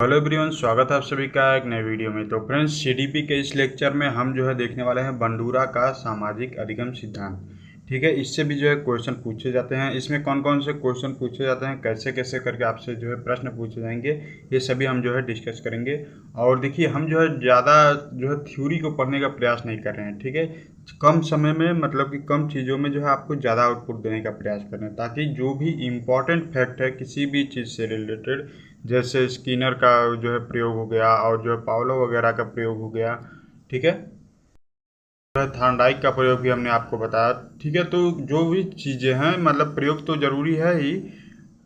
Hello everyone, स्वागत है आप सभी का एक नए वीडियो में। तो फ्रेंड्स, सीडीपी के इस लेक्चर में हम देखने वाले हैं बंडूरा का सामाजिक अधिगम सिद्धांत। ठीक है, इससे भी क्वेश्चन पूछे जाते हैं। इसमें कौन कौन से क्वेश्चन पूछे जाते हैं, कैसे कैसे करके आपसे प्रश्न पूछे जाएंगे, ये सभी हम डिस्कस करेंगे। और देखिए, हम ज़्यादा थ्योरी को पढ़ने का प्रयास नहीं कर रहे हैं। ठीक है, कम समय में मतलब कि कम चीज़ों में आपको ज़्यादा आउटपुट देने का प्रयास कर रहे हैं, ताकि जो भी इम्पोर्टेंट फैक्ट है किसी भी चीज़ से रिलेटेड, जैसे स्किनर का प्रयोग हो गया और पावलो वगैरह का प्रयोग हो गया। ठीक है, थॉर्नडाइक का प्रयोग भी हमने आपको बताया। ठीक है, तो जो भी चीज़ें हैं मतलब प्रयोग तो ज़रूरी है ही,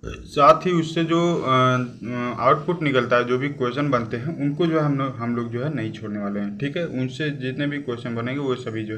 साथ ही उससे जो आउटपुट निकलता है, जो भी क्वेश्चन बनते हैं उनको हम लोग नहीं छोड़ने वाले हैं। ठीक है, उनसे जितने भी क्वेश्चन बनेंगे वो सभी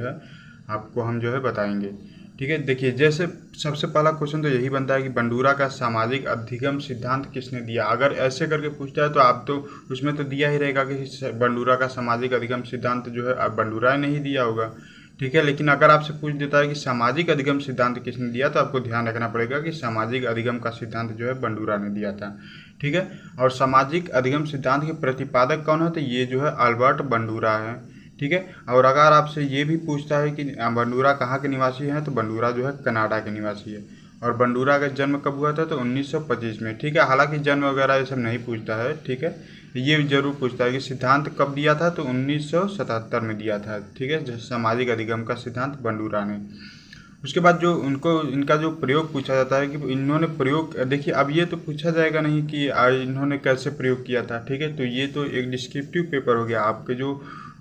आपको हम बताएंगे। ठीक है, देखिए, जैसे सबसे पहला क्वेश्चन तो यही बनता है कि बंडूरा का सामाजिक अधिगम सिद्धांत किसने दिया। अगर ऐसे करके पूछता है तो आप तो उसमें तो दिया ही रहेगा कि बंडूरा का सामाजिक अधिगम सिद्धांत अब बंडूरा ने ही दिया होगा। ठीक है, लेकिन अगर आपसे पूछ देता है कि सामाजिक अधिगम सिद्धांत किसने दिया, तो आपको ध्यान रखना पड़ेगा कि सामाजिक अधिगम का सिद्धांत बंडूरा ने दिया था। ठीक है, और सामाजिक अधिगम सिद्धांत के प्रतिपादक कौन है, तो ये अल्बर्ट बंडूरा है। ठीक है, और अगर आपसे ये भी पूछता है कि बंडूरा कहाँ के निवासी हैं, तो बंडूरा कनाडा के निवासी है। और बंडूरा का जन्म कब हुआ था, तो 1925 में। ठीक है, हालांकि जन्म वगैरह ये सब नहीं पूछता है। ठीक है, ये जरूर पूछता है कि सिद्धांत कब दिया था, तो 1977 में दिया था। ठीक है, सामाजिक अधिगम का सिद्धांत बंडूरा ने। उसके बाद इनका प्रयोग पूछा जाता है कि इन्होंने प्रयोग, देखिए अब ये तो पूछा जाएगा नहीं कि इन्होंने कैसे प्रयोग किया था। ठीक है, तो ये तो एक डिस्क्रिप्टिव पेपर हो गया। आपके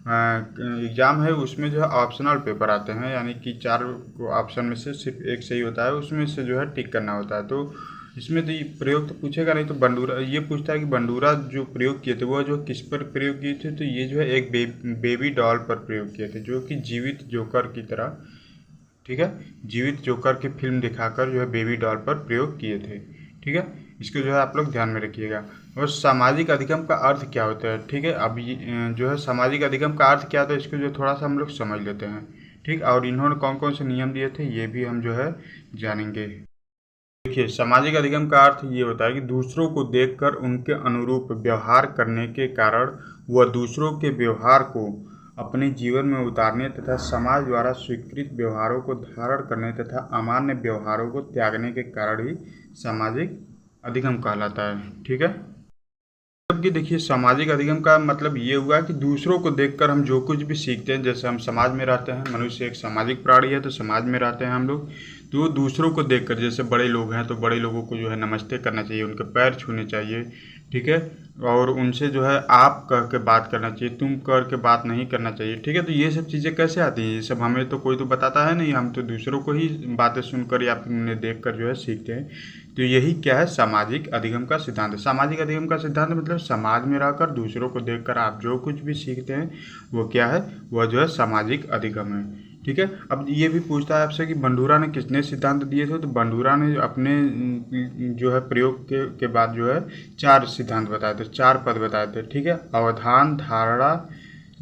एग्ज़ाम है उसमें ऑप्शनल पेपर आते हैं, यानी कि 4 ऑप्शन में से सिर्फ एक सही होता है, उसमें से टिक करना होता है। तो इसमें तो ये प्रयोग तो पूछेगा नहीं। तो बंडूरा ये पूछता है कि बंडूरा जो प्रयोग किए थे वो किस पर प्रयोग किए थे, तो ये एक बेबी डॉल पर प्रयोग किए थे, जो कि जीवित जोकर की तरह। ठीक है, जीवित जोकर की फिल्म दिखाकर बेबी डॉल पर प्रयोग किए थे। ठीक है, इसको आप लोग ध्यान में रखिएगा। और सामाजिक अधिगम का अर्थ क्या होता है। ठीक है, अब ये सामाजिक अधिगम का अर्थ क्या होता है, इसको थोड़ा सा हम लोग समझ लेते हैं। ठीक, और इन्होंने कौन कौन से नियम दिए थे ये भी हम जानेंगे। देखिए, सामाजिक अधिगम का अर्थ ये होता है कि दूसरों को देखकर उनके अनुरूप व्यवहार करने के कारण वह दूसरों के व्यवहार को अपने जीवन में उतारने तथा समाज द्वारा स्वीकृत व्यवहारों को धारण करने तथा अमान्य व्यवहारों को त्यागने के कारण ही सामाजिक अधिगम कहलाता है। ठीक है, जबकि देखिए, सामाजिक अधिगम का मतलब ये हुआ कि दूसरों को देखकर हम जो कुछ भी सीखते हैं, जैसे हम समाज में रहते हैं, मनुष्य एक सामाजिक प्राणी है, तो समाज में रहते हैं हम लोग, तो दूसरों को देखकर, जैसे बड़े लोग हैं तो बड़े लोगों को नमस्ते करना चाहिए, उनके पैर छूने चाहिए। ठीक है, और उनसे आप कह के बात करना चाहिए, तुम कर के बात नहीं करना चाहिए। ठीक है, तो ये सब चीज़ें कैसे आती हैं, ये सब हमें तो कोई तो बताता है नहीं, हम तो दूसरों को ही बातें सुनकर या फिर उन्हें देख कर सीखते हैं। तो यही क्या है, सामाजिक अधिगम का सिद्धांत। सामाजिक अधिगम का सिद्धांत मतलब समाज में रहकर दूसरों को देखकर आप जो कुछ भी सीखते हैं वो क्या है, वह सामाजिक अधिगम है। ठीक है, अब ये भी पूछता है आपसे कि बंडूरा ने कितने सिद्धांत दिए थे, तो बंडूरा ने अपने प्रयोग के बाद 4 सिद्धांत बताए थे, 4 पद बताए थे। ठीक है, अवधान,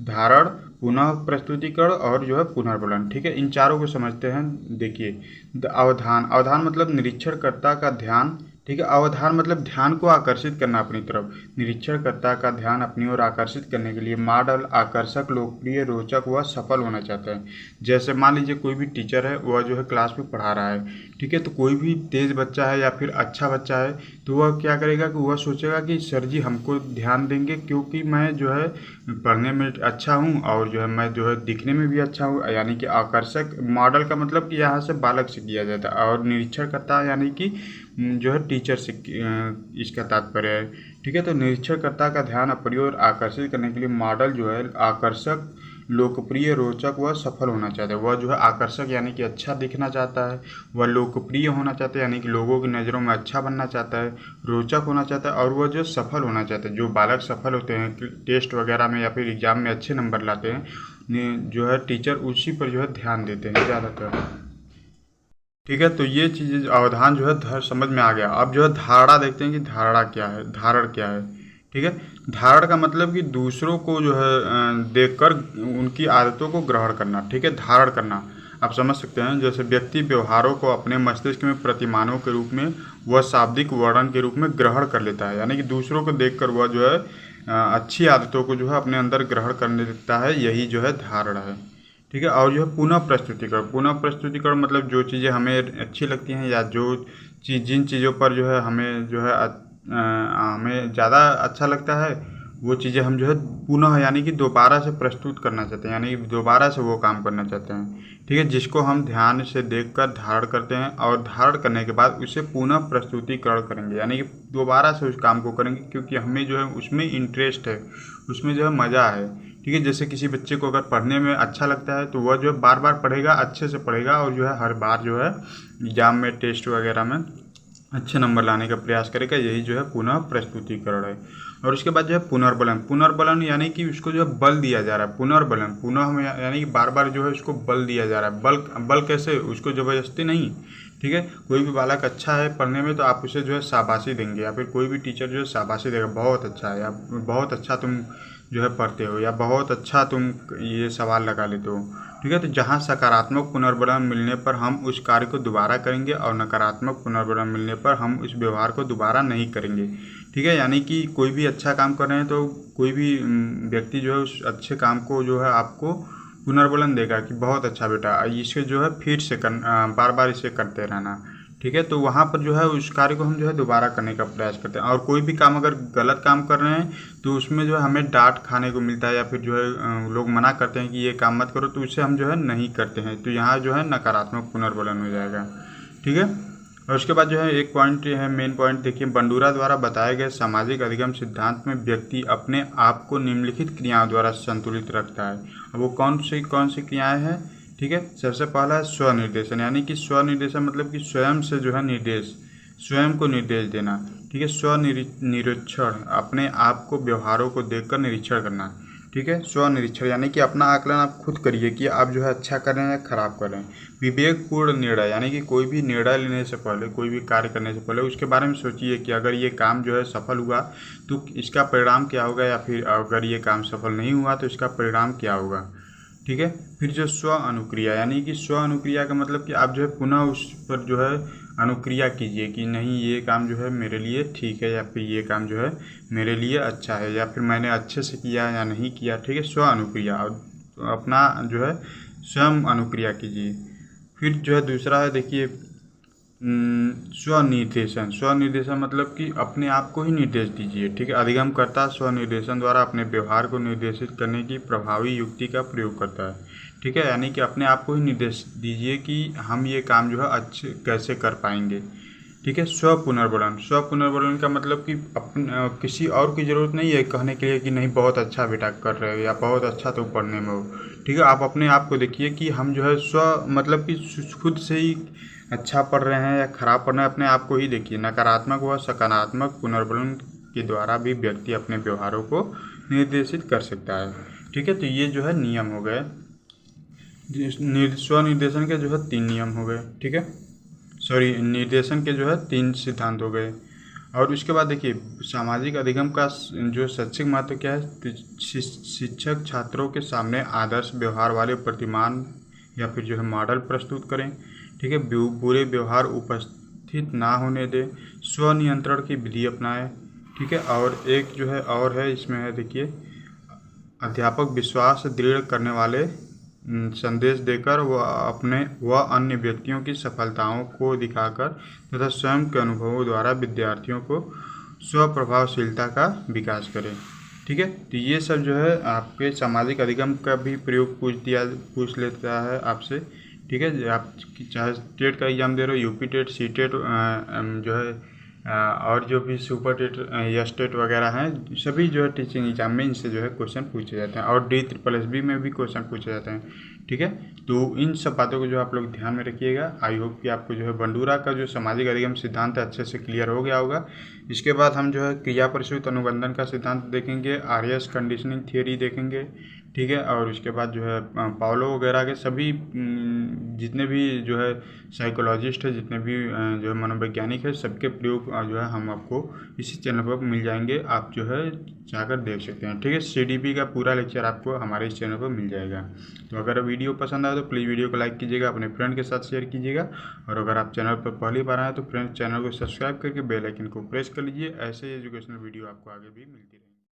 धारण, पुनः प्रस्तुतिकरण और पुनर्बलन। ठीक है, इन चारों को समझते हैं। देखिए, अवधान मतलब निरीक्षणकर्ता का ध्यान। ठीक है, अवधान मतलब ध्यान को आकर्षित करना अपनी तरफ, निरीक्षणकर्ता का ध्यान अपनी ओर आकर्षित करने के लिए मॉडल आकर्षक, लोकप्रिय, रोचक व सफल होना चाहता है। जैसे मान लीजिए कोई भी टीचर है, वह क्लास में पढ़ा रहा है। ठीक है, तो कोई भी तेज बच्चा है या फिर अच्छा बच्चा है, तो वह क्या करेगा कि वह सोचेगा कि सर जी हमको ध्यान देंगे, क्योंकि मैं पढ़ने में अच्छा हूँ और मैं दिखने में भी अच्छा हूँ, यानी कि आकर्षक। मॉडल का मतलब कि यहाँ से बालक से किया जाता है, और निरीक्षण करता है यानी कि टीचर से इसका तात्पर्य है। ठीक है, तो निरीक्षणकर्ता का ध्यान अपनी ओर आकर्षित करने के लिए मॉडल आकर्षक, लोकप्रिय, रोचक व सफल होना चाहता है। वह आकर्षक यानी कि अच्छा दिखना चाहता है, वह लोकप्रिय होना चाहता है यानी कि लोगों की नज़रों में अच्छा बनना चाहता है, रोचक होना चाहता है, और वह सफल होना चाहता है। जो बालक सफल होते हैं टेस्ट वगैरह में या फिर एग्जाम में अच्छे नंबर लाते हैं, टीचर उसी पर ध्यान देते हैं ज़्यादातर। ठीक है, तो ये चीज़ें अवधान समझ में आ गया। अब धारणा देखते हैं कि धारणा क्या है, धारण क्या है। ठीक है, धारण का मतलब कि दूसरों को देखकर उनकी आदतों को ग्रहण करना। ठीक है, धारण करना। आप समझ सकते हैं। जैसे व्यक्ति व्यवहारों को अपने मस्तिष्क में प्रतिमानों के रूप में वह शाब्दिक वर्णन के रूप में ग्रहण कर लेता है, यानी कि दूसरों को देखकर वह जो है अच्छी आदतों को जो है अपने अंदर ग्रहण करने देता है, यही जो है धारणा है। ठीक है। और जो है पुनः प्रस्तुतिकरण मतलब जो चीज़ें हमें अच्छी लगती हैं या जो चीज़ जिन चीज़ों पर जो है हमें जो है हमें ज़्यादा अच्छा लगता है वो चीज़ें हम जो है पुनः यानी कि दोबारा से प्रस्तुत करना चाहते हैं, यानी कि दोबारा से वो काम करना चाहते हैं। ठीक है। जिसको हम ध्यान से देखकर धारण करते हैं और धारण करने के बाद उसे पुनः प्रस्तुतिकरण करेंगे, यानी कि दोबारा से उस काम को करेंगे, क्योंकि हमें जो है उसमें इंटरेस्ट है, उसमें जो है मज़ा है। ठीक है। जैसे किसी बच्चे को अगर पढ़ने में अच्छा लगता है तो वह जो है बार बार पढ़ेगा, अच्छे से पढ़ेगा और जो है हर बार जो है एग्जाम में टेस्ट वगैरह में अच्छे नंबर लाने का प्रयास करेगा, यही जो है पुनः प्रस्तुतिकरण है। और उसके बाद जो है पुनर्बलन यानी कि उसको जो है बल दिया जा रहा है। पुनर्बलन पुनः में यानी कि बार बार जो है उसको बल दिया जा रहा है। बल कैसे, उसको ज़बरदस्ती नहीं। ठीक है। कोई भी बालक अच्छा है पढ़ने में तो आप उसे जो है शाबाशी देंगे, या फिर कोई भी टीचर जो है शाबाशी देगा, बहुत अच्छा है, या बहुत अच्छा तुम जो है पढ़ते हो, या बहुत अच्छा तुम ये सवाल लगा लेते हो। ठीक है। तो जहाँ सकारात्मक पुनर्बलन मिलने पर हम उस कार्य को दोबारा करेंगे और नकारात्मक पुनर्बलन मिलने पर हम उस व्यवहार को दोबारा नहीं करेंगे। ठीक है। यानी कि कोई भी अच्छा काम कर रहे हैं तो कोई भी व्यक्ति जो है उस अच्छे काम को जो है आपको पुनर्बलन देगा कि बहुत अच्छा बेटा, इसे जो है फिर से बार बार इसे करते रहना। ठीक है। तो वहाँ पर जो है उस कार्य को हम जो है दोबारा करने का प्रयास करते हैं। और कोई भी काम अगर गलत काम कर रहे हैं तो उसमें जो है हमें डांट खाने को मिलता है, या फिर जो है लोग मना करते हैं कि ये काम मत करो, तो उसे हम जो है नहीं करते हैं, तो यहाँ जो है नकारात्मक पुनर्बलन हो जाएगा। ठीक है। और उसके बाद जो है एक पॉइंट है, मेन पॉइंट देखिए, बंडूरा द्वारा बताए गए सामाजिक अधिगम सिद्धांत में व्यक्ति अपने आप को निम्नलिखित क्रियाओं द्वारा संतुलित रखता है। अब वो कौन सी क्रियाएं हैं? ठीक है। सबसे पहला है स्वनिर्देशन, यानी कि स्वनिर्देशन मतलब कि स्वयं से जो है निर्देश, स्वयं को निर्देश देना। ठीक है। स्वनिरीक्षण, अपने आप को व्यवहारों को देखकर निरीक्षण करना। ठीक है। स्वनिरीक्षण यानी कि अपना आकलन आप खुद करिए कि आप जो है अच्छा कर रहे हैं या खराब कर रहे हैं। विवेकपूर्ण निर्णय, यानी कि कोई भी निर्णय लेने से पहले, कोई भी कार्य करने से पहले उसके बारे में सोचिए कि अगर ये काम जो है सफल हुआ तो इसका परिणाम क्या होगा, या फिर अगर ये काम सफल नहीं हुआ तो इसका परिणाम क्या होगा। ठीक है। फिर जो स्व अनुक्रिया, यानी कि स्व अनुक्रिया का मतलब कि आप जो है पुनः उस पर जो है अनुक्रिया कीजिए कि नहीं ये काम जो है मेरे लिए ठीक है, या फिर ये काम जो है मेरे लिए अच्छा है, या फिर मैंने अच्छे से किया या नहीं किया। ठीक है। स्व अनुक्रिया, अपना जो है स्वयं अनुक्रिया कीजिए। फिर जो है दूसरा है देखिए स्वनिर्देशन मतलब कि अपने आप को ही निर्देश दीजिए। ठीक है। अधिगमकर्ता स्वनिर्देशन द्वारा अपने व्यवहार को निर्देशित करने की प्रभावी युक्ति का प्रयोग करता है। ठीक है। यानी कि अपने आप को ही निर्देश दीजिए कि हम ये काम जो है अच्छे कैसे कर पाएंगे। ठीक है। स्वपुनर्बलन का मतलब कि किसी और की ज़रूरत नहीं है कहने के लिए कि नहीं बहुत अच्छा बेटा कर रहे हो या बहुत अच्छा तो पढ़ने में हो। ठीक है। आप अपने आप को देखिए कि हम जो है मतलब कि खुद से ही अच्छा पढ़ रहे हैं या खराब पढ़ रहे हैं, अपने आप को ही देखिए। नकारात्मक व सकारात्मक पुनर्बलन के द्वारा भी व्यक्ति अपने व्यवहारों को निर्देशित कर सकता है। ठीक है। तो ये जो है नियम हो गए, स्वनिर्देशन के जो है 3 नियम हो गए। ठीक है। निर्देशन के जो है 3 सिद्धांत हो गए। और उसके बाद देखिए सामाजिक अधिगम का जो शैक्षिक महत्व क्या है। शिक्षक छात्रों के सामने आदर्श व्यवहार वाले प्रतिमान या फिर जो है मॉडल प्रस्तुत करें। ठीक है। बुरे व्यवहार उपस्थित ना होने दें। स्वनियंत्रण की विधि अपनाएं। ठीक है। और एक जो है और है इसमें है देखिए, अध्यापक विश्वास दृढ़ करने वाले संदेश देकर वह अन्य व्यक्तियों की सफलताओं को दिखाकर तथा स्वयं के अनुभवों द्वारा विद्यार्थियों को स्वप्रभावशीलता का विकास करें। ठीक है। तो ये सब जो है आपके सामाजिक अधिगम का भी प्रयोग पूछ लेता है आपसे। ठीक है। आप चाहे टेट का एग्ज़ाम दे रहे हो, यूपी टेट, सी टेट जो है और जो भी सुपर टेट या स्टेट वगैरह हैं, सभी जो है टीचिंग एग्जाम में इनसे जो है क्वेश्चन पूछे जाते हैं, और DSSB में भी क्वेश्चन पूछे जाते हैं। ठीक है। तो इन सब बातों को जो आप लोग ध्यान में रखिएगा। आई होप कि आपको जो है बंडूरा का जो सामाजिक अधिगम सिद्धांत है अच्छे से क्लियर हो गया होगा। इसके बाद हम जो है क्रिया परिशुद्ध अनुबंधन का सिद्धांत देखेंगे, RS कंडीशनिंग थियोरी देखेंगे। ठीक है। और उसके बाद जो है पाउलो वगैरह के सभी जितने भी जो है साइकोलॉजिस्ट है, जितने भी जो है मनोवैज्ञानिक है, सबके प्रयोग जो है हम आपको इसी चैनल पर मिल जाएंगे। आप जो है जाकर देख सकते हैं। ठीक है, सीडीपी का पूरा लेक्चर आपको हमारे इस चैनल पर मिल जाएगा। तो अगर वीडियो पसंद आए तो प्लीज़ वीडियो को लाइक कीजिएगा, अपने फ्रेंड के साथ शेयर कीजिएगा। और अगर आप चैनल पर पहली बार आए तो फ्रेंड्स चैनल को सब्सक्राइब करके बेल आइकन को प्रेस कर लीजिए। ऐसे एजुकेशनल वीडियो आपको आगे भी मिलती रहेगी।